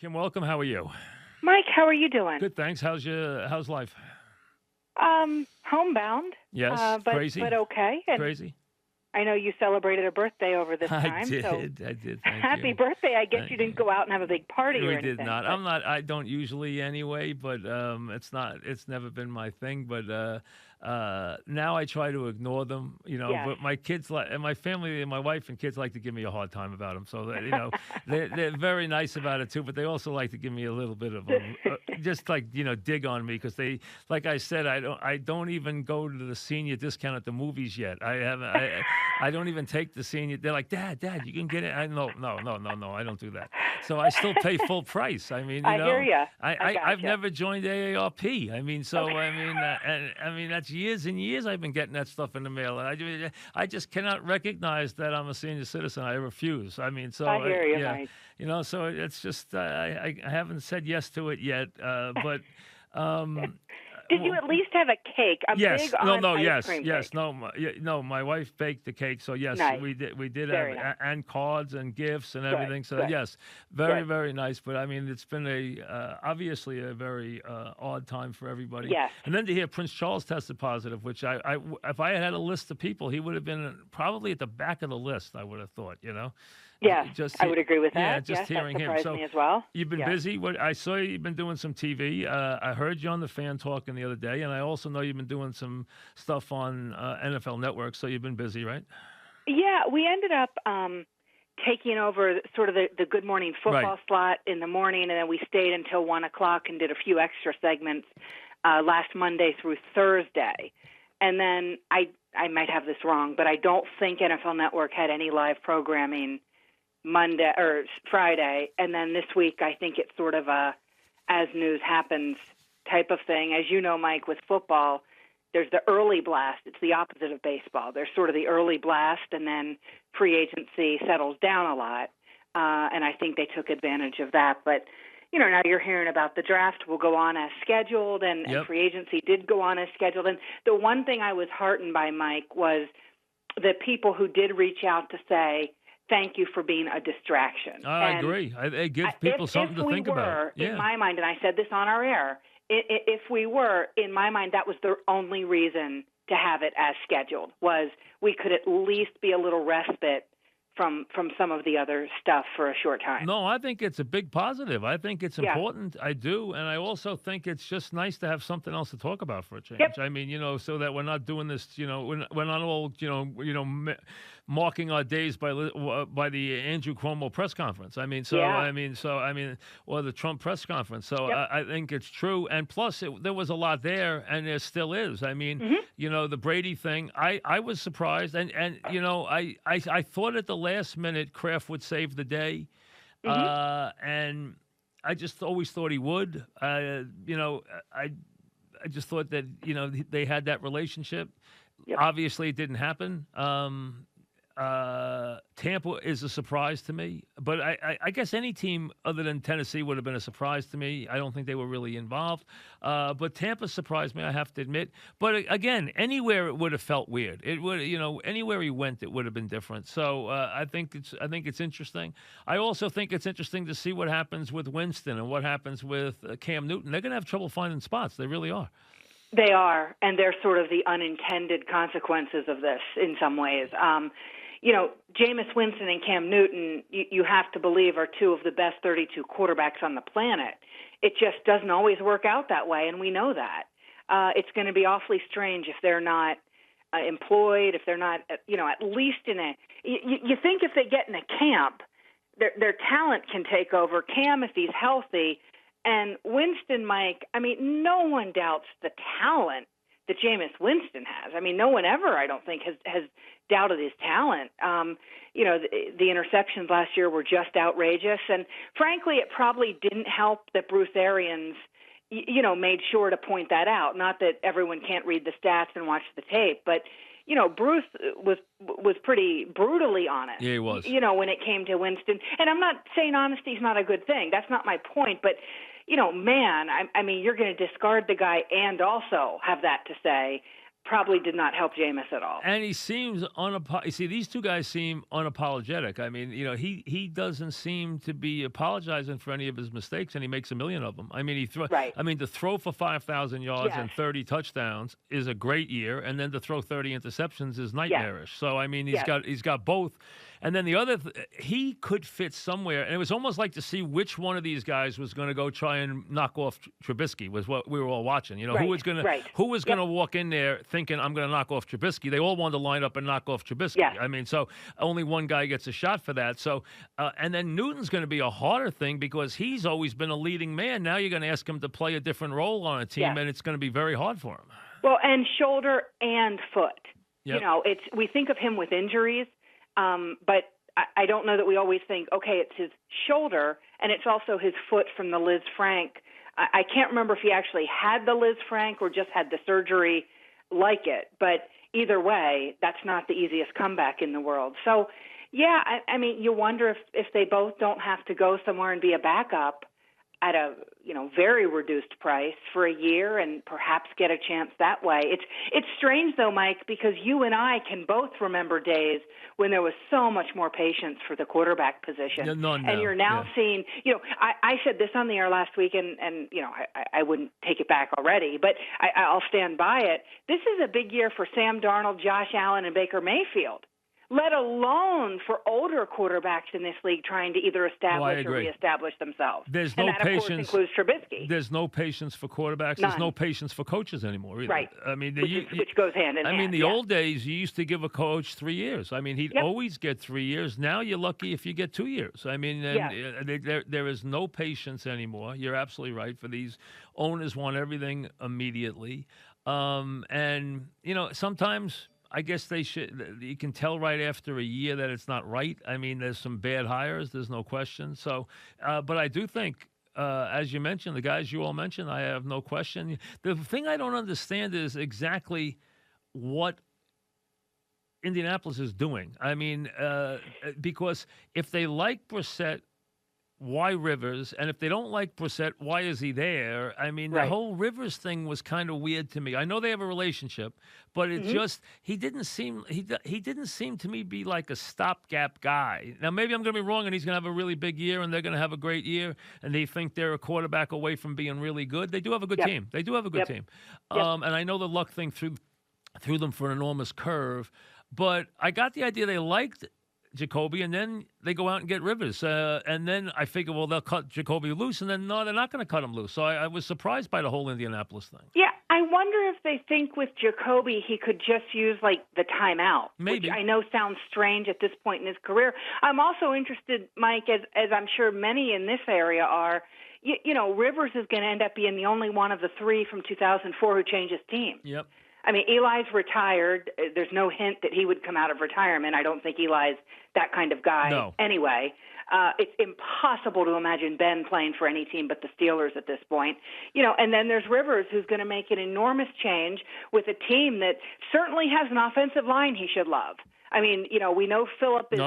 Kim, welcome. How are you? Mike, how are you doing? Good, thanks. How's life? Homebound, Yes, but crazy, okay. And crazy. I know you celebrated a birthday over this I time, so did, I did. Thank happy you. birthday. I guess Thank you you. didn't go out and have a big party or We did anything, not. but I'm not. I don't usually anyway, but it's not. It's never been my thing. But now I try to ignore them. yes. But my kids like, and my family, and my wife and kids like to give me a hard time about them. So that, they're very nice about it too. But they also like to give me a little bit of just like dig on me because they, like I said, I don't even go to the senior discount at the movies yet. I haven't. I don't even take the senior. They're like, Dad, you can get it. No. I don't do that. So I still pay full price. I mean, I hear you. I've Gotcha. never joined AARP. I mean, so Okay. I mean that's years and years I've been getting that stuff in the mail. I just cannot recognize that I'm a senior citizen. I refuse. I mean, so I hear you, yeah, Mike. so it's just I haven't said yes to it yet, but. Um, Did you at least have a cake? I'm big Yes. No. on No. ice Yes. cream Yes. cake. No. No. My wife baked the cake, so yes, Nice. we did have Very nice. and cards and gifts and Good. everything. So Good. yes, very Good. very nice. But I mean, it's been obviously a very odd time for everybody. Yes. And then to hear Prince Charles tested positive, which if I had a list of people, he would have been probably at the back of the list. I would have thought. Yes. Just I would agree with yeah, that. just Yes, that hearing him. surprised So me as well. you've been Yes. busy. What I saw you've been doing some TV. I heard you on the Fan Talking the other day, and I also know you've been doing some stuff on NFL Network. So you've been busy, right? Yeah, we ended up taking over sort of the Good Morning Right. Football slot in the morning, and then we stayed until 1 o'clock and did a few extra segments last Monday through Thursday. And then I might have this wrong, but I don't think NFL Network had any live programming Monday or Friday. And then this week, I think it's sort of a as news happens type of thing. As you know, Mike, with football, there's the early blast. It's the opposite of baseball. There's sort of the early blast, and then free agency settles down a lot. And I think they took advantage of that. But, now you're hearing about the draft will go on as scheduled, and Yep. free agency did go on as scheduled. And the one thing I was heartened by, Mike, was the people who did reach out to say, thank you for being a distraction. I And agree. It gives people something to think about. in Yeah. my mind, and I said this on our air, if we were, in my mind, that was the only reason to have it as scheduled, was we could at least be a little respite from some of the other stuff for a short time. No, I think it's a big positive. I think it's Yeah. important. I do, and I also think it's just nice to have something else to talk about for a change. Yep. I mean, so that we're not doing this. We're not all marking our days by the Andrew Cuomo press conference. I mean, Yeah. or the Trump press conference. So Yep. I think it's true, and plus there was a lot there, and there still is. I mean, Mm-hmm. the Brady thing. I was surprised, and I thought at the last minute Kraft would save the day, Mm-hmm. and I just always thought he would. I just thought that they had that relationship. Yep. Obviously, it didn't happen. Tampa is a surprise to me, but I guess any team other than Tennessee would have been a surprise to me. I don't think they were really involved, but Tampa surprised me. I have to admit. But again, anywhere it would have felt weird. It would, anywhere he went, it would have been different. So I think it's interesting. I also think it's interesting to see what happens with Winston and what happens with Cam Newton. They're going to have trouble finding spots. They really are. They are, and they're sort of the unintended consequences of this in some ways. Jameis Winston and Cam Newton, you have to believe, are two of the best 32 quarterbacks on the planet. It just doesn't always work out that way, and we know that. It's going to be awfully strange if they're not employed, if they're not, at least in a – you think if they get in a camp, their talent can take over. Cam, if he's healthy – and Winston, Mike, I mean, no one doubts the talent that Jameis Winston has. I mean, no one ever, I don't think, has doubted his talent. The interceptions last year were just outrageous. And frankly, it probably didn't help that Bruce Arians, made sure to point that out. Not that everyone can't read the stats and watch the tape, but Bruce was pretty brutally honest. Yeah, he was. When it came to Winston. And I'm not saying honesty is not a good thing. That's not my point. But, man, I mean, you're going to discard the guy and also have that to say. probably did not help Jameis at all. And he seems you see, these two guys seem unapologetic. I mean, he doesn't seem to be apologizing for any of his mistakes, and he makes a million of them. I mean, Right. I mean, to throw for 5,000 yards and Yes. 30 touchdowns is a great year, and then to throw 30 interceptions is nightmarish. So I mean, he's got both. And then the other, he could fit somewhere, and it was almost like to see which one of these guys was going to go try and knock off Trubisky was what we were all watching. Who was going to walk in there thinking I'm going to knock off Trubisky. They all wanted to line up and knock off Trubisky. Yeah. I mean, so only one guy gets a shot for that. So, and then Newton's going to be a harder thing because he's always been a leading man. Now you're going to ask him to play a different role on a team, and it's going to be very hard for him. Well, and shoulder and foot. Yep. We think of him with injuries, but I don't know that we always think, okay, it's his shoulder, and it's also his foot from the Liz Frank. I can't remember if he actually had the Liz Frank or just had the surgery like it, but either way, that's not the easiest comeback in the world. So, yeah, I mean, you wonder if they both don't have to go somewhere and be a backup at a very reduced price for a year and perhaps get a chance that way. It's strange though, Mike, because you and I can both remember days when there was so much more patience for the quarterback position. And you're now seeing, I said this on the air last week, and I wouldn't take it back already, but I'll stand by it. This is a big year for Sam Darnold, Josh Allen, and Baker Mayfield, let alone for older quarterbacks in this league trying to either establish or reestablish themselves. There's no patience. Of course, includes Trubisky. There's no patience for quarterbacks. None. There's no patience for coaches anymore either. Right. I mean, which goes hand in hand. I mean, the old days, you used to give a coach 3 years. I mean, he'd always get 3 years. Now you're lucky if you get 2 years. I mean, there is no patience anymore. You're absolutely right. For these owners want everything immediately. And, sometimes I guess they should. You can tell right after a year that it's not right. I mean, there's some bad hires. There's no question. So, but I do think, as you mentioned, the guys you all mentioned, I have no question. The thing I don't understand is exactly what Indianapolis is doing. I mean, because if they like Brissett, why Rivers? And if they don't like Brissett, why is he there? I mean, the whole Rivers thing was kind of weird to me. I know they have a relationship, but it just he didn't seem to me be like a stopgap guy. Now maybe I'm going to be wrong, and he's going to have a really big year, and they're going to have a great year, and they think they're a quarterback away from being really good. They do have a good team. They do have a good team, and I know the luck thing threw them for an enormous curve, but I got the idea they liked Jacoby, and then they go out and get Rivers. And then I figure, well, they'll cut Jacoby loose, and then, no, they're not going to cut him loose. So I was surprised by the whole Indianapolis thing. Yeah, I wonder if they think with Jacoby he could just use, the timeout, maybe. Which I know sounds strange at this point in his career. I'm also interested, Mike, as I'm sure many in this area are, Rivers is going to end up being the only one of the three from 2004 who changed his team. Yep. I mean, Eli's retired. There's no hint that he would come out of retirement. I don't think Eli's that kind of guy anyway. It's impossible to imagine Ben playing for any team but the Steelers at this point. And then there's Rivers, who's going to make an enormous change with a team that certainly has an offensive line he should love. I mean, we know Phillip is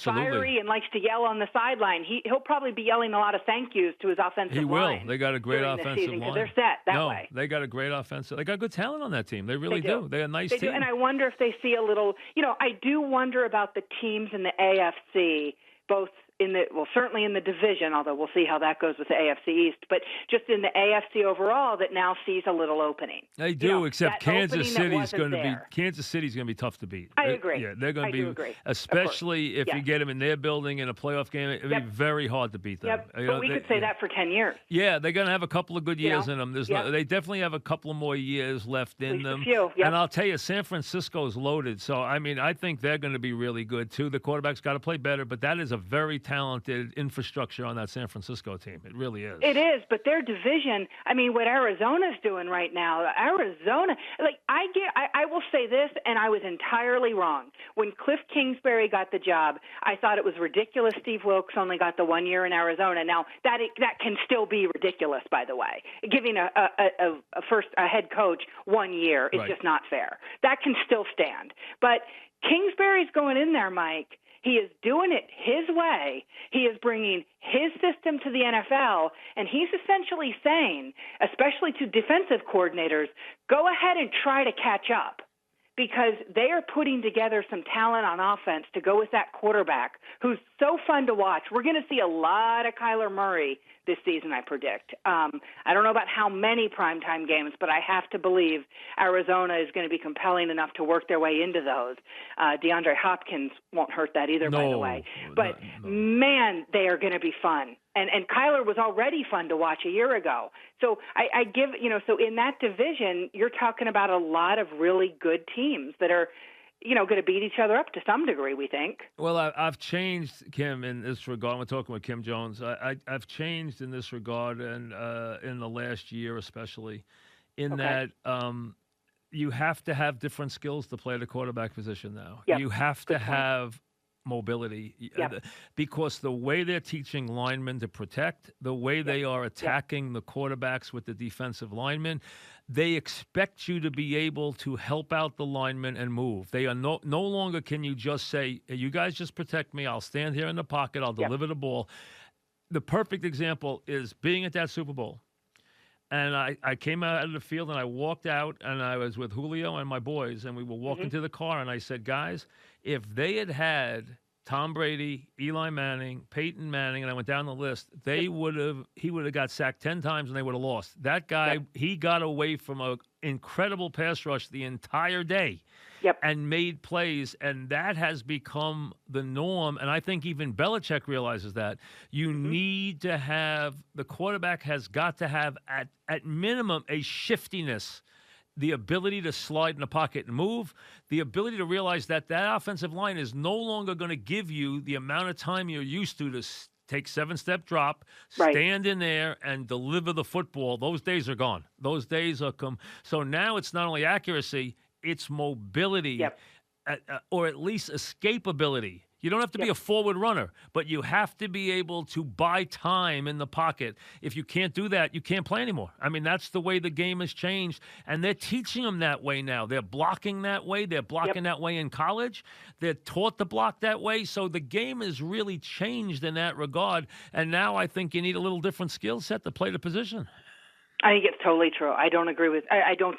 fiery and likes to yell on the sideline. He'll probably be yelling a lot of thank yous to his offensive line. He will. They got a great offensive line. They're set that way. They got a great offensive. They got good talent on that team. They really do. They're a nice team. And I wonder if they see a little. I do wonder about the teams in the AFC, both certainly in the division, although we'll see how that goes with the AFC East, but just in the AFC overall that now sees a little opening. They do, except Kansas City's going to be tough to beat. I agree. Yeah, they're going to be, especially if you get them in their building in a playoff game, it'd be very hard to beat them. Yep. But we could say that for 10 years. Yeah, they're going to have a couple of good years in them. They definitely have a couple of more years left in them. A few. Yep. And I'll tell you, San Francisco's loaded. So, I mean, I think they're going to be really good, too. The quarterback's got to play better, but that is a very talented infrastructure on that San Francisco team. It really is. It is, but their division, I mean, what Arizona's doing right now, Arizona, I will say this, and I was entirely wrong. When Cliff Kingsbury got the job, I thought it was ridiculous Steve Wilkes only got the 1 year in Arizona. Now, that can still be ridiculous, by the way. Giving a head coach 1 year is just not fair. That can still stand. But Kingsbury's going in there, Mike. He is doing it his way. He is bringing his system to the NFL, and he's essentially saying, especially to defensive coordinators, go ahead and try to catch up, because they are putting together some talent on offense to go with that quarterback who's so fun to watch. We're going to see a lot of Kyler Murray this season, I predict. I don't know about how many primetime games, but I have to believe Arizona is going to be compelling enough to work their way into those. DeAndre Hopkins won't hurt that either, by the way. But, man, they are going to be fun. And Kyler was already fun to watch a year ago. So I give, so in that division, you're talking about a lot of really good teams that are, going to beat each other up to some degree, we think. Well, I've changed, Kim, in this regard. We're talking with Kim Jones. I've changed in this regard, and in the last year especially, in that you have to have different skills to play the quarterback position now. Yep. You have to have mobility, because the way they're teaching linemen to protect, the way they are attacking the quarterbacks with the defensive linemen, they expect you to be able to help out the linemen and move. They are no longer can you just say, hey, you guys just protect me, I'll stand here in the pocket, I'll deliver the ball. The perfect example is being at that Super Bowl. And I came out of the field and I walked out and I was with Julio and my boys, and we were walking to the car, and I said, guys, if they had Tom Brady, Eli Manning, Peyton Manning, and I went down the list, he would have got sacked 10 times and they would have lost. That guy, he got away from an incredible pass rush the entire day. And made plays, and that has become the norm. And I think even Belichick realizes that. You need to have – the quarterback has got to have, at minimum, a shiftiness, the ability to slide in the pocket and move, the ability to realize that offensive line is no longer going to give you the amount of time you're used to take 7-step drop, stand in there, and deliver the football. Those days are gone. Those days are come. So now it's not only accuracy – it's mobility, or at least escapability. You don't have to be a forward runner, but you have to be able to buy time in the pocket. If you can't do that, you can't play anymore. I mean, that's the way the game has changed, and they're teaching them that way now. They're blocking that way. They're blocking that way in college. They're taught to block that way. So the game has really changed in that regard, and now I think you need a little different skill set to play the position. I think it's totally true. I don't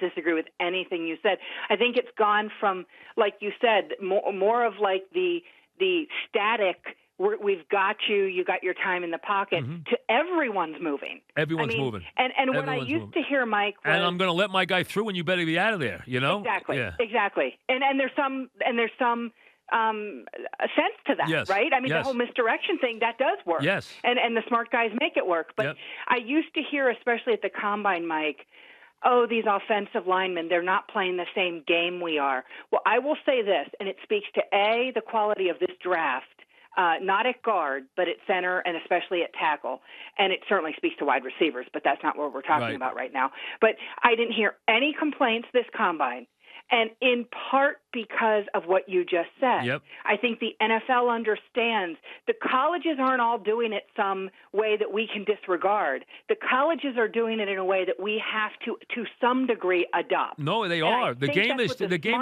disagree with anything you said. I think it's gone from, like you said, more of like the static, we've got you, you got your time in the pocket, to everyone's moving. Everyone's moving. And what I used to hear, Mike, was, and I'm going to let my guy through, and you better be out of there, Exactly. And there's some a sense to that, right? I mean, the whole misdirection thing, that does work. Yes. And the smart guys make it work. But I used to hear, especially at the Combine, Mike, these offensive linemen, they're not playing the same game we are. Well, I will say this, and it speaks to, A, the quality of this draft, not at guard, but at center and especially at tackle. And it certainly speaks to wide receivers, but that's not what we're talking about right now. But I didn't hear any complaints this Combine. And in part because of what you just said. I think the NFL understands the colleges aren't all doing it some way that we can disregard. The colleges are doing it in a way that we have to some degree, adopt. No, they are. The game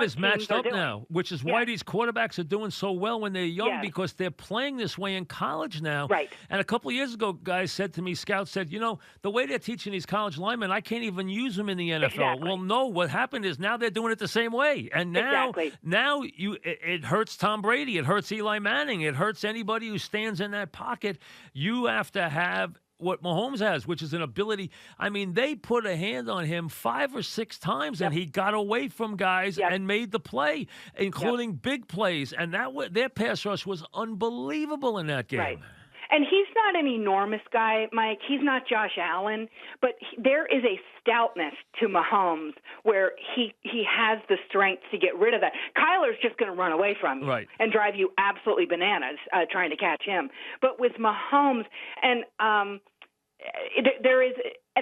is matched up now, which is why these quarterbacks are doing so well when they're young, because they're playing this way in college now. And a couple of years ago, guys said to me, scouts said, the way they're teaching these college linemen, I can't even use them in the NFL. Well, no, what happened is now they're doing it the same way. And now it hurts Tom Brady. It hurts Eli Manning. It hurts anybody who stands in that pocket. You have to have what Mahomes has, which is an ability. I mean, they put a hand on him 5 or 6 times, and he got away from guys and made the play, including big plays. And their pass rush was unbelievable in that game. And he's not an enormous guy, Mike. He's not Josh Allen, but there is a stoutness to Mahomes where he has the strength to get rid of that. Kyler's just going to run away from you and drive you absolutely bananas trying to catch him. But with Mahomes, and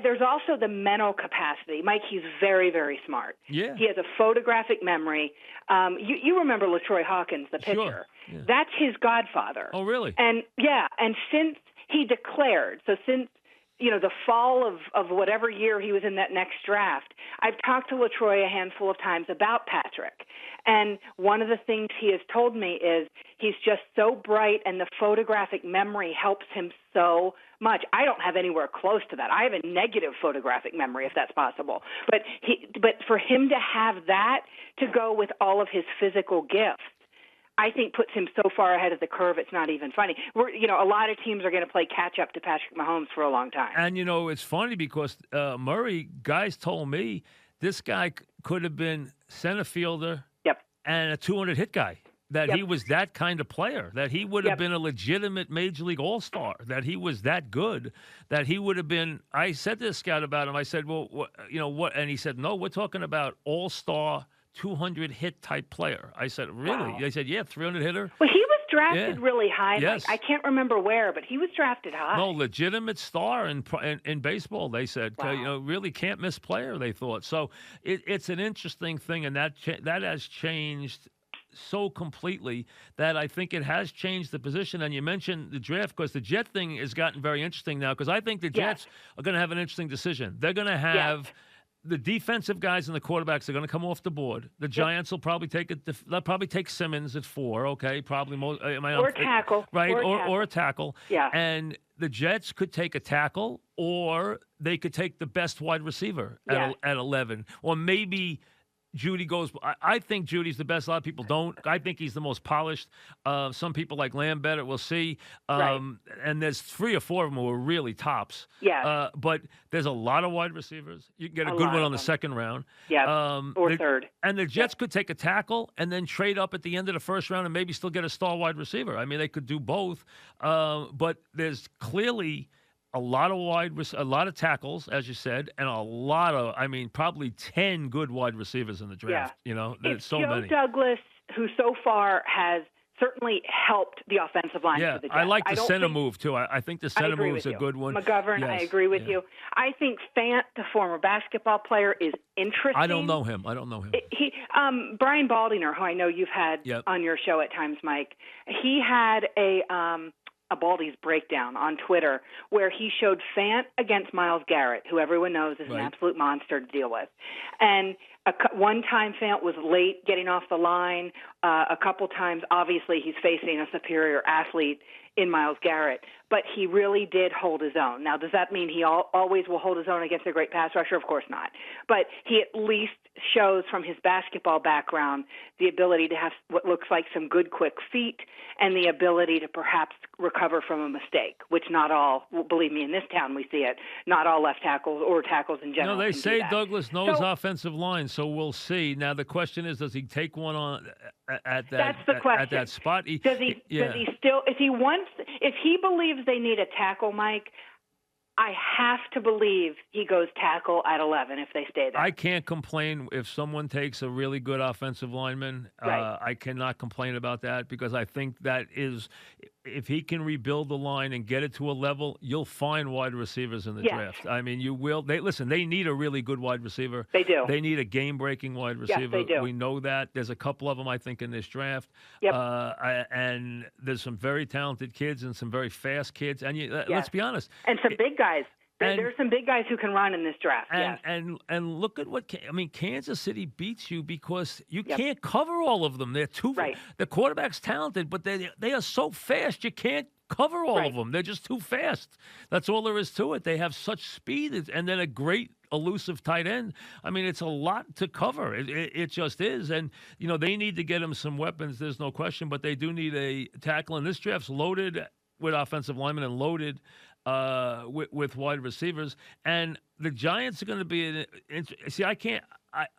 there's also the mental capacity. Mike, he's very, very smart. He has a photographic memory. You remember LaTroy Hawkins, the pitcher. That's his godfather. Oh, really? And since he declared, since the fall of whatever year he was in that next draft. I've talked to LaTroy a handful of times about Patrick. And one of the things he has told me is he's just so bright, and the photographic memory helps him so much. I don't have anywhere close to that. I have a negative photographic memory, if that's possible. But for him to have that to go with all of his physical gifts, I think puts him so far ahead of the curve, it's not even funny. A lot of teams are going to play catch up to Patrick Mahomes for a long time. And, it's funny because Murray, guys told me this guy could have been center fielder and a 200-hit guy, that he was that kind of player, that he would have been a legitimate Major League All-Star, that he was that good, that he would have been – I said to the scout about him, I said, well, what? And he said, no, we're talking about All-Star 200-hit type player. I said, really? Wow. They said, yeah, 300-hitter. Well, he was drafted really high. Yes. I can't remember where, but he was drafted high. No, legitimate star in baseball, they said. Wow. Really can't miss player, they thought. So it's an interesting thing, and that has changed so completely that I think it has changed the position. And you mentioned the draft because the Jet thing has gotten very interesting now because I think the Jets are going to have an interesting decision. They're going to have the defensive guys and the quarterbacks are going to come off the board. The Giants will probably they'll probably take Simmons at 4, okay? Probably or a tackle. Right, or a tackle. Yeah. And the Jets could take a tackle or they could take the best wide receiver at 11. Or maybe Judy goes. I think Judy's the best. A lot of people don't. I think he's the most polished. Some people like Lamb better. We'll see. And there's 3 or 4 of them who are really tops. Yeah. But there's a lot of wide receivers. You can get a good one on the second round. Yeah. Or third. And the Jets could take a tackle and then trade up at the end of the first round and maybe still get a star wide receiver. I mean, they could do both. But there's clearly a lot of tackles, as you said, and probably 10 good wide receivers in the draft. Yeah. There's so Joe many. Douglas, who so far has certainly helped the offensive line for the Jets. I like the center move, too. I think the center move is a good one. McGovern, I agree with you. I think Fant, the former basketball player, is interesting. I don't know him. Brian Baldinger, who I know you've had on your show at times, Mike, he had a Baldy's breakdown on Twitter where he showed Fant against Myles Garrett, who everyone knows is an absolute monster to deal with. And one time Fant was late getting off the line. A couple times, obviously, he's facing a superior athlete in Myles Garrett, but he really did hold his own. Now, does that mean he always will hold his own against a great pass rusher? Of course not. But he at least shows from his basketball background the ability to have what looks like some good quick feet and the ability to perhaps recover from a mistake, which not all, believe me, in this town we see it, not all left tackles or tackles in general. No, they say Douglas knows offensive line, so we'll see. Now, the question is, does he take one on at that, That's the question. At that spot? Does he still, if he believes they need a tackle, Mike, I have to believe he goes tackle at 11 if they stay there. I can't complain if someone takes a really good offensive lineman. I cannot complain about that because I think that is, if he can rebuild the line and get it to a level, you'll find wide receivers in the draft. I mean, you will. They need a really good wide receiver. They do. They need a game-breaking wide receiver. Yes, they do. We know that. There's a couple of them, I think, in this draft. Yep. And there's some very talented kids and some very fast kids. And let's be honest. And some big guys. There's some big guys who can run in this draft. And look at Kansas City beats you because you can't cover all of them. They're too the quarterback's talented, but they are so fast you can't cover all of them. They're just too fast. That's all there is to it. They have such speed and then a great elusive tight end. I mean, it's a lot to cover. It just is. And, they need to get him some weapons. There's no question, but they do need a tackle. And this draft's loaded with offensive linemen and loaded with wide receivers, and the Giants are going to be. I can't.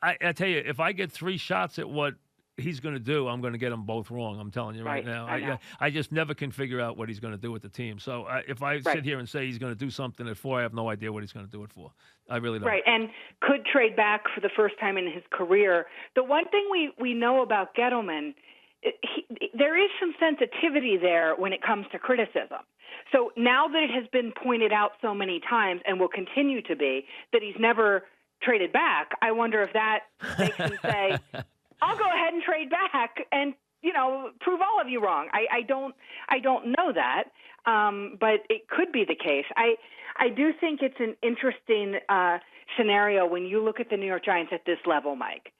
I tell you, if I get 3 shots at what he's going to do, I'm going to get them both wrong. I'm telling you right now. I just never can figure out what he's going to do with the team. So if I sit here and say he's going to do something at 4, I have no idea what he's going to do it for. I really don't. Right, and could trade back for the first time in his career. The one thing we know about Gettleman, there is some sensitivity there when it comes to criticism. So now that it has been pointed out so many times and will continue to be that he's never traded back, I wonder if that makes him say, I'll go ahead and trade back and prove all of you wrong. I don't know that, but it could be the case. I do think it's an interesting scenario when you look at the New York Giants at this level, Mike.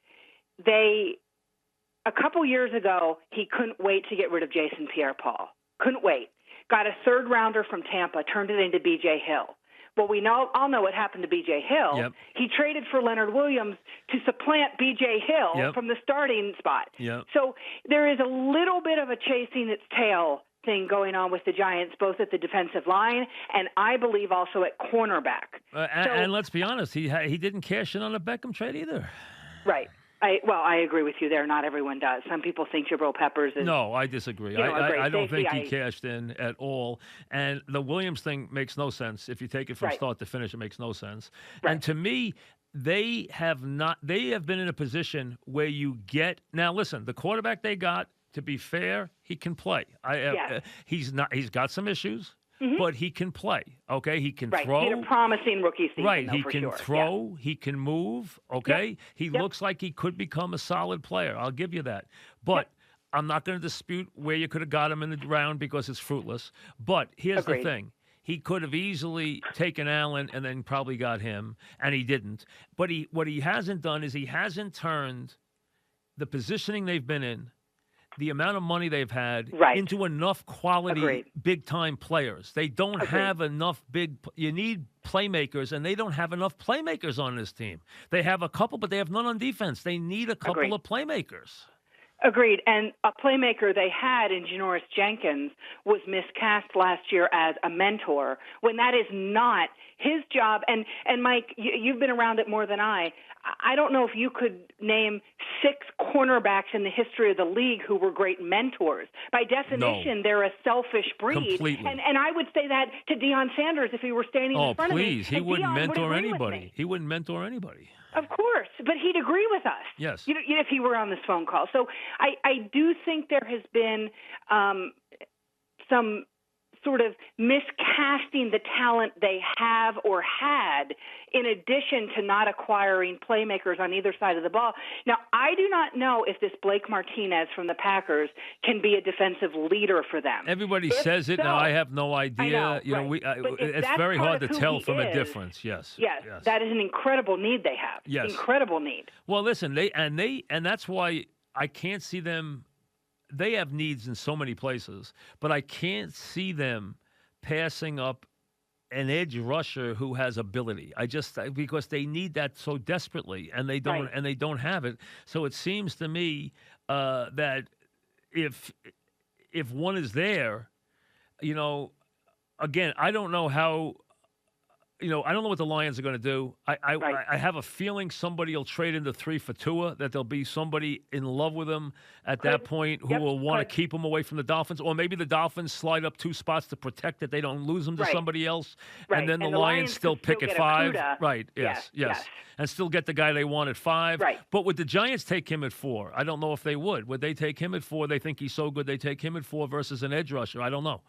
A couple years ago, he couldn't wait to get rid of Jason Pierre-Paul. Couldn't wait. Got a third rounder from Tampa, turned it into B.J. Hill. Well, we all know what happened to B.J. Hill. Yep. He traded for Leonard Williams to supplant B.J. Hill from the starting spot. Yep. So there is a little bit of a chasing its tail thing going on with the Giants, both at the defensive line and I believe also at cornerback. And let's be honest, he didn't cash in on a Beckham trade either. Right. I agree with you there. Not everyone does. Some people think Jabril Peppers is. No, I disagree. I don't think he cashed in at all. And the Williams thing makes no sense. If you take it from start to finish, it makes no sense. Right. And to me, they have been in a position where you get now. Listen, the quarterback they got, to be fair, he can play. He's got some issues. Mm-hmm. But he can play, okay? He can throw. He had a promising rookie season, right? Though, he can throw. He can move, okay? Yep. He looks like he could become a solid player. I'll give you that. But I'm not going to dispute where you could have got him in the round because it's fruitless. But here's the thing. He could have easily taken Allen and then probably got him, and he didn't. But what he hasn't done is he hasn't turned the positioning they've been in, the amount of money they've had into enough quality big-time players. They don't have enough you need playmakers, and they don't have enough playmakers on this team. They have a couple, but they have none on defense. They need a couple of playmakers. Agreed. And a playmaker they had in Janoris Jenkins was miscast last year as a mentor when that is not his job. And Mike, you've been around it more than I don't know if you could name 6 cornerbacks in the history of the league who were great mentors. By definition, they're a selfish breed. Completely. And I would say that to Deion Sanders if he were standing in front of me. Oh, please. He wouldn't mentor anybody. He wouldn't mentor anybody. Of course, but he'd agree with us. Yes. If he were on this phone call. So I do think there has been some sort of miscasting the talent they have or had in addition to not acquiring playmakers on either side of the ball. Now, I do not know if this Blake Martinez from the Packers can be a defensive leader for them. Everybody says it. Now, I have no idea. It's very hard to tell from a difference. Yes. Yes. That is an incredible need they have. Yes. Incredible need. Well, listen, and that's why I can't see them. They have needs in so many places, but I can't see them passing up an edge rusher who has ability. Because they need that so desperately, and they don't, and they don't have it. So it seems to me that if one is there, again, I don't know how. I don't know what the Lions are going to do. I have a feeling somebody will trade into 3 for Tua, that there'll be somebody in love with him at that point who will want to keep him away from the Dolphins. Or maybe the Dolphins slide up 2 spots to protect that they don't lose him to somebody else. And then the Lions still pick at 5. Right, yes. And still get the guy they want at 5. Right. But would the Giants take him at 4? I don't know if they would. Would they take him at 4? They think he's so good they take him at 4 versus an edge rusher. I don't know.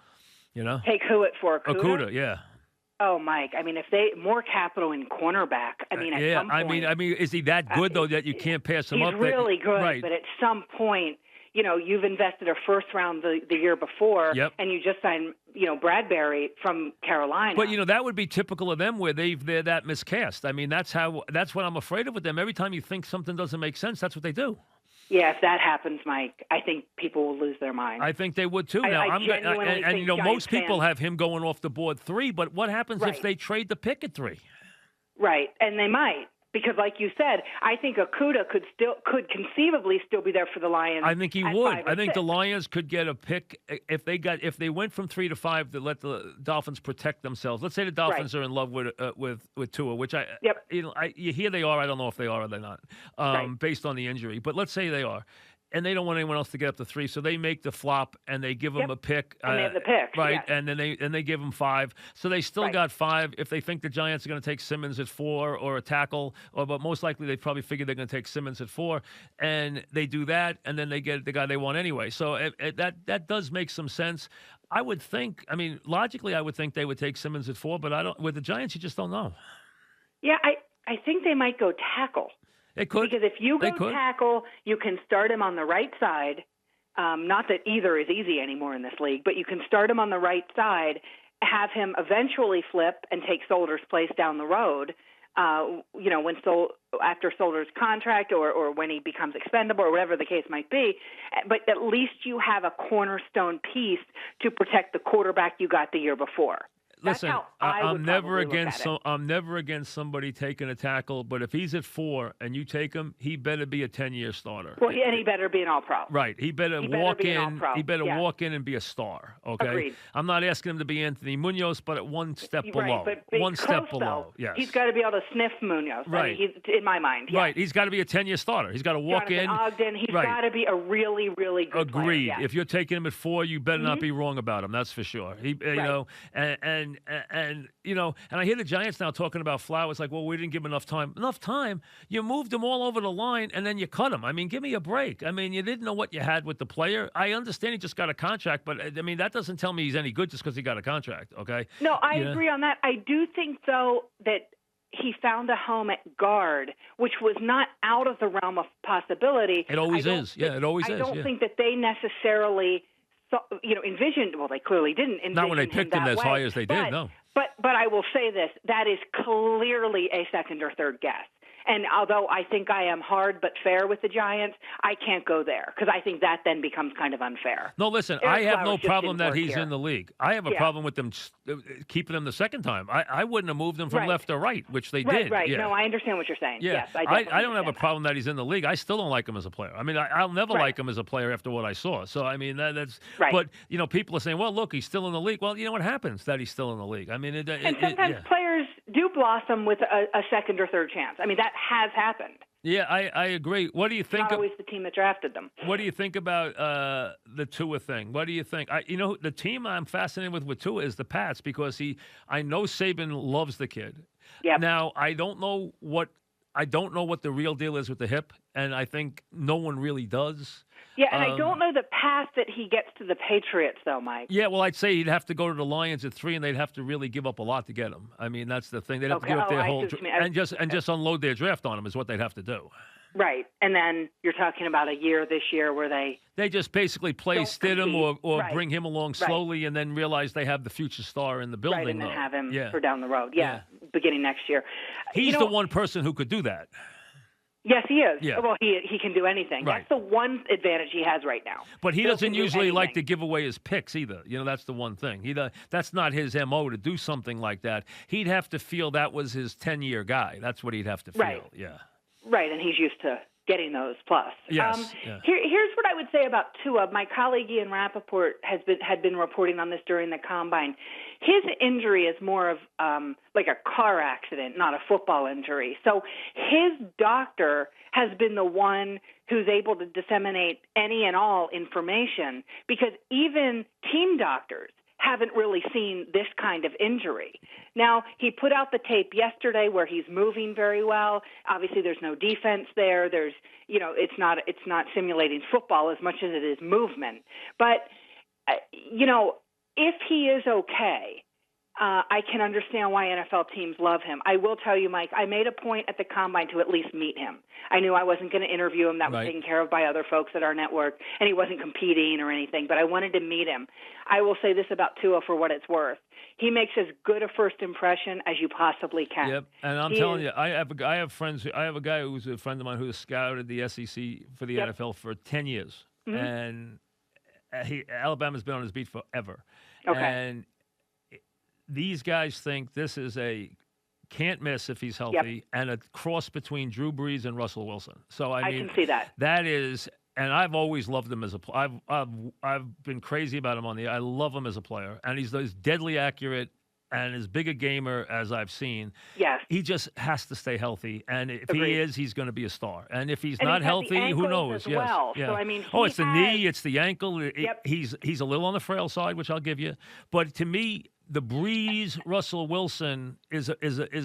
Take who at 4? Okudah, yeah. Oh, Mike! I mean, if they more capital in cornerback, I mean, at some point, I mean, is he that good though that you can't pass him up? He's really good, but at some point, you've invested a first round the year before, and you just signed, Bradbury from Carolina. But that would be typical of them, where they're that miscast. I mean, that's what I'm afraid of with them. Every time you think something doesn't make sense, that's what they do. Yeah, if that happens, Mike, I think people will lose their mind. I think they would too. Now, most people have him going off the board 3. But what happens if they trade the pick at 3? Right, and they might. Because, like you said, I think Okudah could conceivably still be there for the Lions. I think he would. I think the Lions could get a pick if they went from 3 to 5 to let the Dolphins protect themselves. Let's say the Dolphins are in love with Tua, which here they are. I don't know if they are or they're not, based on the injury. But let's say they are. And they don't want anyone else to get up to 3, so they make the flop and they give them a pick. And they have the pick, right? And then they give them 5, so they still got 5. If they think the Giants are going to take Simmons at 4 or a tackle, but most likely they probably figure they're going to take Simmons at 4, and they do that, and then they get the guy they want anyway. So that does make some sense. I would think. I mean, logically, I would think they would take Simmons at 4, but I don't. With the Giants, you just don't know. Yeah, I think they might go tackle. It could. Because if you go tackle, you can start him on the right side, Not that either is easy anymore in this league, but you can start him on the right side, have him eventually flip and take Solder's place down the road. When after Solder's contract or when he becomes expendable or whatever the case might be, but at least you have a cornerstone piece to protect the quarterback you got the year before. Listen, I'm never against somebody taking a tackle, but if he's at 4 and you take him, he better be a 10-year starter. Well, and he better be an All-Pro. Right. He better walk in. He better walk in and be a star. Okay. Agreed. I'm not asking him to be Anthony Munoz, but at one step below. But one step below. Yes. Yes. He's got to be able to sniff Munoz. Right. I mean, in my mind. Yes. Right. He's got to be a 10-year starter. He's got to walk Jonathan in. Ogden. He's got to be a really, really good player. Agreed. Yes. If you're taking him at 4, you better not be wrong about him. That's for sure. And I hear the Giants now talking about Flowers like, well, we didn't give him enough time. Enough time? You moved him all over the line, and then you cut him. I mean, give me a break. I mean, you didn't know what you had with the player. I understand he just got a contract, but, I mean, that doesn't tell me he's any good just because he got a contract, okay? No, I agree on that. I do think, though, that he found a home at guard, which was not out of the realm of possibility. It always is. Yeah, it always is. I don't think that they necessarily envisioned. Well, they clearly didn't envision not when they picked him as high as they did. No. But I will say this: that is clearly a second or third guess. And although I think I am hard but fair with the Giants, I can't go there because I think that then becomes kind of unfair. No, listen, I have no problem that he's in the league. I have a problem with them keeping him the second time. I wouldn't have moved him from left to right, which they did. Right. Yeah. No, I understand what you're saying. Yeah. Yes, I don't have a problem that he's in the league. I still don't like him as a player. I mean, I'll never like him as a player after what I saw. So, I mean, that's – but, people are saying, well, look, he's still in the league. Well, you know what happens that he's still in the league. I mean – and sometimes players do blossom with a second or third chance. I mean, that has happened. Yeah, I agree. What do you think? Not always the team that drafted them. What do you think about the Tua thing? What do you think? The team I'm fascinated with Tua is the Pats because I know Saban loves the kid. Yep. Now I don't know what the real deal is with the hip, and I think no one really does. Yeah, and I don't know the path that he gets to the Patriots, though, Mike. Yeah, well, I'd say he'd have to go to the Lions at 3, and they'd have to really give up a lot to get him. I mean, that's the thing. They'd have to give up their whole and just unload their draft on him is what they'd have to do. Right, and then you're talking about a year this year where they just basically play Stidham or bring him along slowly, and then realize they have the future star in the building. Right, and then have him for down the road. Yeah, beginning next year. He's the one person who could do that. Yes, he is. Yeah. Well, he can do anything. Right. That's the one advantage he has right now. But he doesn't usually like to give away his picks either. That's the one thing. That's not his MO to do something like that. He'd have to feel that was his 10-year guy. That's what he'd have to feel. Right. Yeah. Right, and he's used to getting those plus. Yes. Here's what I would say about Tua. My colleague Ian Rappaport had been reporting on this during the Combine. His injury is more of like a car accident, not a football injury. So his doctor has been the one who's able to disseminate any and all information because even team doctors haven't really seen this kind of injury. Now, he put out the tape yesterday where he's moving very well. Obviously, there's no defense there. It's not simulating football as much as it is movement. But, if he is okay, I can understand why NFL teams love him. I will tell you, Mike, I made a point at the Combine to at least meet him. I knew I wasn't going to interview him. That was taken care of by other folks at our network, and he wasn't competing or anything, but I wanted to meet him. I will say this about Tua for what it's worth. He makes as good a first impression as you possibly can. Yep, and I'm telling you, I have friends. I have a guy who's a friend of mine who has scouted the SEC for the NFL for 10 years, and Alabama's been on his beat forever. Okay. And these guys think this is a can't miss if he's healthy and a cross between Drew Brees and Russell Wilson. So I mean, can see that. That is, and I've always loved him as a player. I've been crazy about him I love him as a player, and he's deadly accurate and as big a gamer as I've seen. Yes. He just has to stay healthy, and if Agreed. he is, he's going to be a star. And if he's and not healthy, who knows? As well. Yeah. So I mean, it's the knee, it's the ankle. Yep. He's a little on the frail side, which I'll give you. But to me, the Breeze Russell Wilson is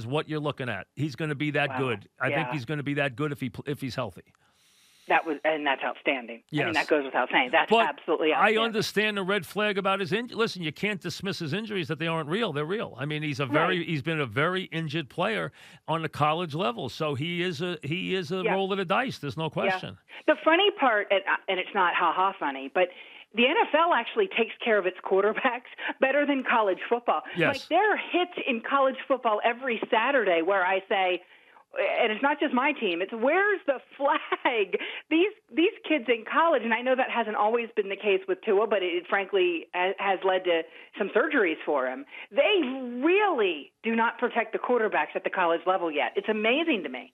what you're looking at. He's going to be that good. I think he's going to be that good if he's healthy. and that's outstanding. I Yes. mean, that goes without saying. That's But absolutely outstanding. I understand the red flag about his injury. Listen, you can't dismiss his injuries that they aren't real. They're real. I mean, he's been a very injured player on the college level. So he is a roll of the dice. There's no question. The funny part, and it's not ha-ha funny, but the NFL actually takes care of its quarterbacks better than college football. Yes. Like, there are hits in college football every Saturday where I say, and it's not just my team, it's where's the flag? These kids in college, and I know that hasn't always been the case with Tua, but it frankly has led to some surgeries for him. They really do not protect the quarterbacks at the college level yet. It's amazing to me.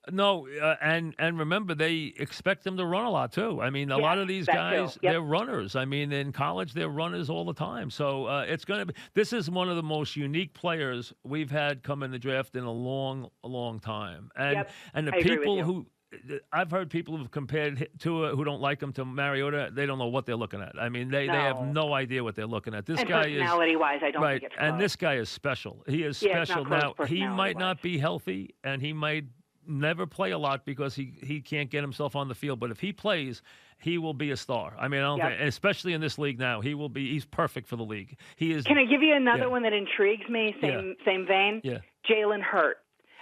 No, and remember, they expect them to run a lot, too. I mean, a lot of these guys, they're runners. I mean, in college, they're runners all the time. So it's going to be – this is one of the most unique players we've had come in the draft in a long, long time. And the people who – I've heard people who've compared Tua who don't like him to Mariota. They don't know what they're looking at. I mean, they have no idea what they're looking at. This guy is – personality-wise, I don't think it's close. And this guy is special. He is special. Now, he might not be healthy, and he might – never play a lot because he can't get himself on the field. But if he plays, he will be a star. I mean, I don't think, especially in this league now, he's perfect for the league. He is. Can I give you another one that intrigues me? Same vein. Yeah. Jalen Hurts.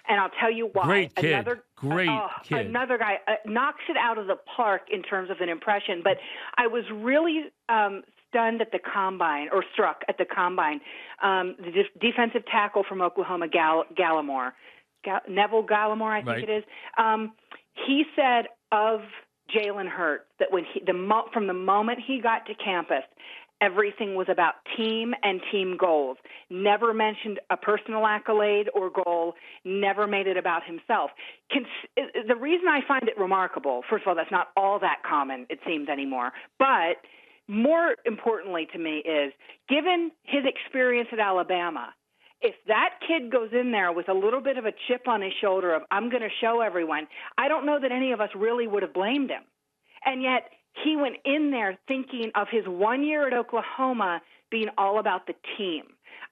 And I'll tell you why. Great kid. Great kid. Another guy knocks it out of the park in terms of an impression. But I was really stunned at the combine, or struck at the combine. The defensive tackle from Oklahoma, Neville Gallimore, I think it is. He said of Jalen Hurts that when from the moment he got to campus, everything was about team and team goals. Never mentioned a personal accolade or goal. Never made it about himself. The reason I find it remarkable, first of all, that's not all that common, it seems, anymore. But more importantly to me is, given his experience at Alabama, if that kid goes in there with a little bit of a chip on his shoulder of, I'm going to show everyone, I don't know that any of us really would have blamed him. And yet he went in there thinking of his 1 year at Oklahoma being all about the team.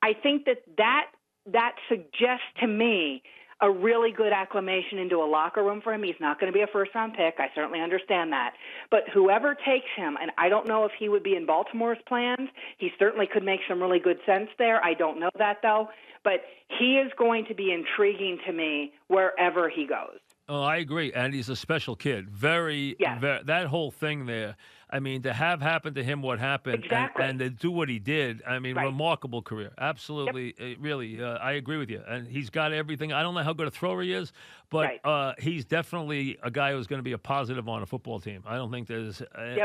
I think that suggests to me a really good acclimation into a locker room for him. He's not going to be a first-round pick. I certainly understand that. But whoever takes him, and I don't know if he would be in Baltimore's plans. He certainly could make some really good sense there. I don't know that, though. But he is going to be intriguing to me wherever he goes. Oh, I agree. And he's a special kid. Very, that whole thing there. I mean, to have happened to him what happened and to do what he did, I mean, remarkable career. Absolutely. Really, I agree with you. And he's got everything. I don't know how good a thrower he is, but he's definitely a guy who's going to be a positive on a football team. I don't think there's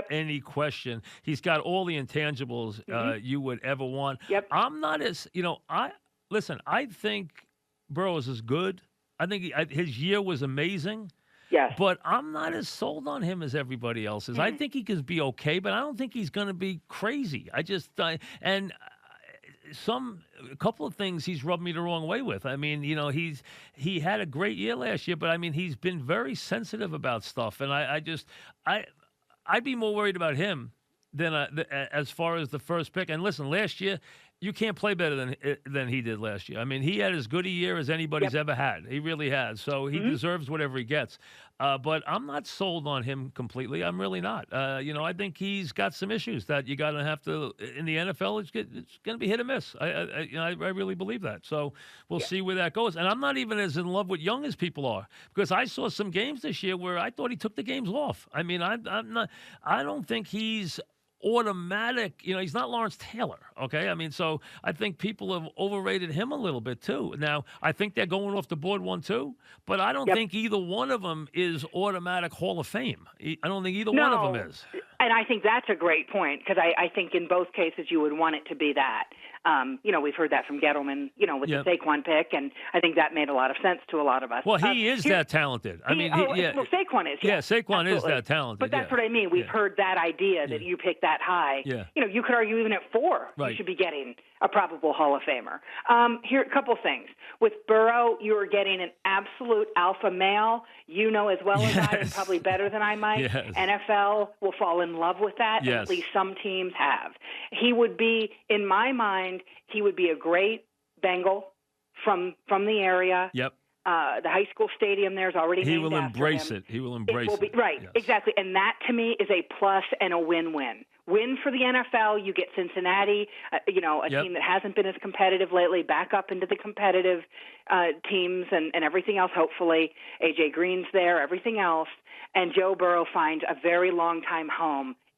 any question. He's got all the intangibles you would ever want. I'm not as, I think Burrows is good. I think his year was amazing. Yes. But I'm not as sold on him as everybody else is. I think he could be okay, but I don't think he's going to be crazy. I just and a couple of things he's rubbed me the wrong way with. I mean, he had a great year last year, but I mean, he's been very sensitive about stuff, and I'd be more worried about him than as far as the first pick. And listen, last year, you can't play better than he did last year. I mean, he had as good a year as anybody's ever had. He really has. So he deserves whatever he gets. But I'm not sold on him completely. I'm really not. I think he's got some issues that you got to have to in the NFL. It's going to be hit or miss. I really believe that. So we'll see where that goes. And I'm not even as in love with Young as people are, because I saw some games this year where I thought he took the games off. I mean, I'm not. I don't think he's automatic, he's not Lawrence Taylor, okay? I mean, so I think people have overrated him a little bit too. Now, I think they're going off the board 1-2, but I don't think either one of them is automatic Hall of Fame. I don't think either one of them is. And I think that's a great point, because I think in both cases you would want it to be that. We've heard that from Gettleman, with the Saquon pick, and I think that made a lot of sense to a lot of us. Well, he is that talented. I mean, Saquon is. Yeah, Saquon absolutely. Is that talented. But that's what I mean. We've heard that idea that you pick that high. Yeah. You could argue even at 4, you should be getting a probable Hall of Famer. Here, a couple things. With Burrow, you are getting an absolute alpha male. You know as well as I, and probably better than I might. Yes. NFL will fall in love with that, and at least some teams have. He would be, in my mind, he would be a great Bengal from the area. Yep. The high school stadium there is already He named will after embrace him. it. He will It embrace will be it. right, Yes. exactly, and that to me is a plus and a win-win. Win for the NFL. You get Cincinnati, a Yep. team that hasn't been as competitive lately, back up into the competitive teams and everything else. Hopefully, AJ Green's there, everything else, and Joe Burrow finds a very long time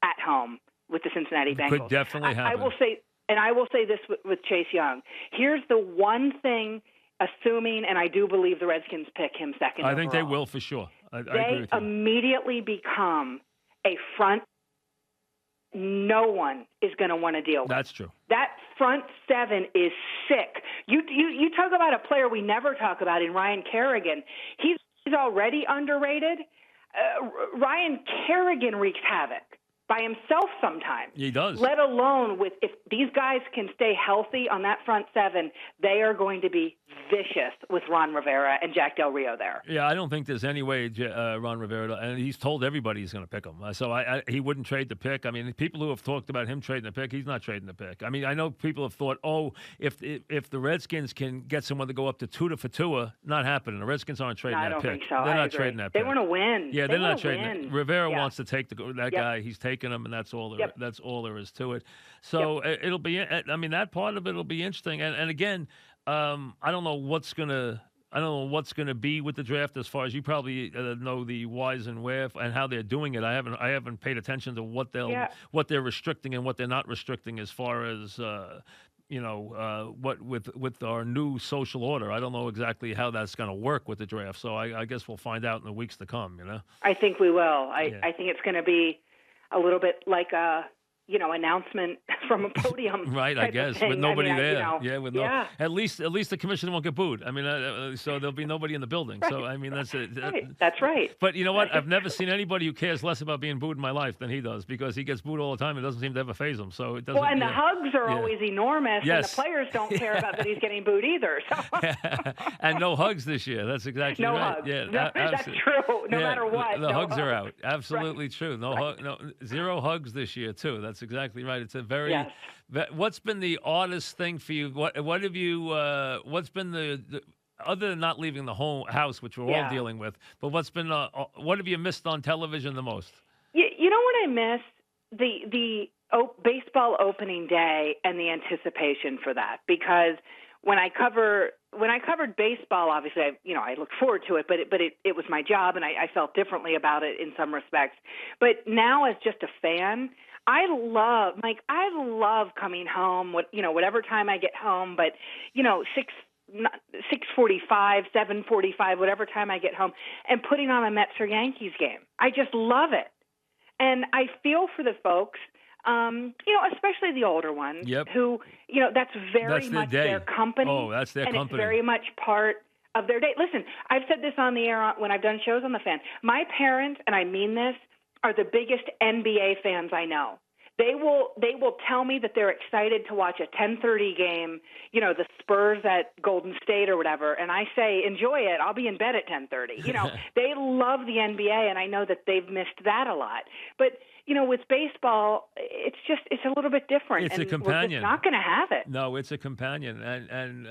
at home with the Cincinnati Bengals. Could definitely happen. I will say this with Chase Young. Here's the one thing. Assuming, and I do believe the Redskins pick him second I think they overall. will for sure. I agree They with you. immediately become a front no one is going to want to deal with. That's true. That front seven is sick. You talk about a player we never talk about in Ryan Kerrigan. He's already underrated. Ryan Kerrigan wreaks havoc by himself sometimes. He does. Let alone if these guys can stay healthy on that front seven, they are going to be vicious with Ron Rivera and Jack Del Rio there. Yeah, I don't think there's any way Ron Rivera, and he's told everybody he's going to pick him. So he wouldn't trade the pick. I mean, people who have talked about him trading the pick, he's not trading the pick. I mean, I know people have thought, if the Redskins can get someone to go up to Tua for Tua, not happening. The Redskins aren't trading that pick. I don't think so. They're I not agree. trading that They pick. want to win. Yeah, they're not trading win. it. Rivera wants to take that guy. He's taking him, and that's all. That's all there is to it. So it'll be. I mean, that part of it will be interesting. And again, I don't know what's gonna be with the draft as far as you probably know the whys and where and how they're doing it. I haven't paid attention to what they're restricting and what they're not restricting as far as. What with our new social order. I don't know exactly how that's going to work with the draft. So I guess we'll find out in the weeks to come. I think we will. I think it's going to be a little bit like a announcement from a podium. Right, I guess, with nobody there. At least the commissioner won't get booed. I mean, so there'll be nobody in the building. Right. So I mean, that's it. That's right. But you know what? I've never seen anybody who cares less about being booed in my life than he does, because he gets booed all the time. It doesn't seem to ever faze him. So it doesn't. Well, and the hugs are always enormous, yes. and the players don't care about that he's getting booed either. So. And no hugs this year. That's exactly no right. Hugs. Yeah, no, that's true. No matter what, the no hugs are out. Absolutely right. true. Zero hugs this year too. That's exactly right. It's a very. Yes. What's been the oddest thing for you? What have you? What's been the other than not leaving the house, which we're all dealing with? But what's been? What have you missed on television the most? You know what I miss? The baseball opening day and the anticipation for that, because when I covered baseball, obviously, I look forward to it, but it was my job, and I felt differently about it in some respects. But now, as just a fan, I love coming home. Whatever time I get home, but 6:45, 7:45, whatever time I get home, and putting on a Mets or Yankees game. I just love it, and I feel for the folks. Especially the older ones who, that's very much their company. Oh, that's their company. And it's very much part of their day. Listen, I've said this on the air when I've done shows on the Fan. My parents, and I mean this, are the biggest NBA fans I know. They will tell me that they're excited to watch a 10:30 game, the Spurs at Golden State or whatever, and I say, enjoy it. I'll be in bed at 10:30. They love the NBA, and I know that they've missed that a lot. But with baseball, it's a little bit different. It's and a companion. We're just not going to have it. No, it's a companion, and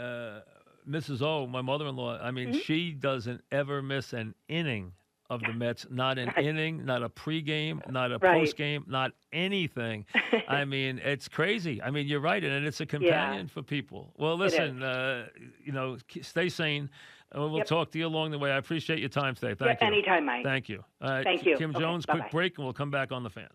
Mrs. O, my mother-in-law. I mean, she doesn't ever miss an inning of the Mets, not an inning, not a pregame, not a postgame, not anything. I mean, it's crazy. I mean, you're right, and it's a companion for people. Well, listen, stay sane. We'll talk to you along the way. I appreciate your time today. Thank you. Anytime, Mike. Thank you. Thank you. Kim Jones, bye-bye. quick break, and we'll come back on the Fan.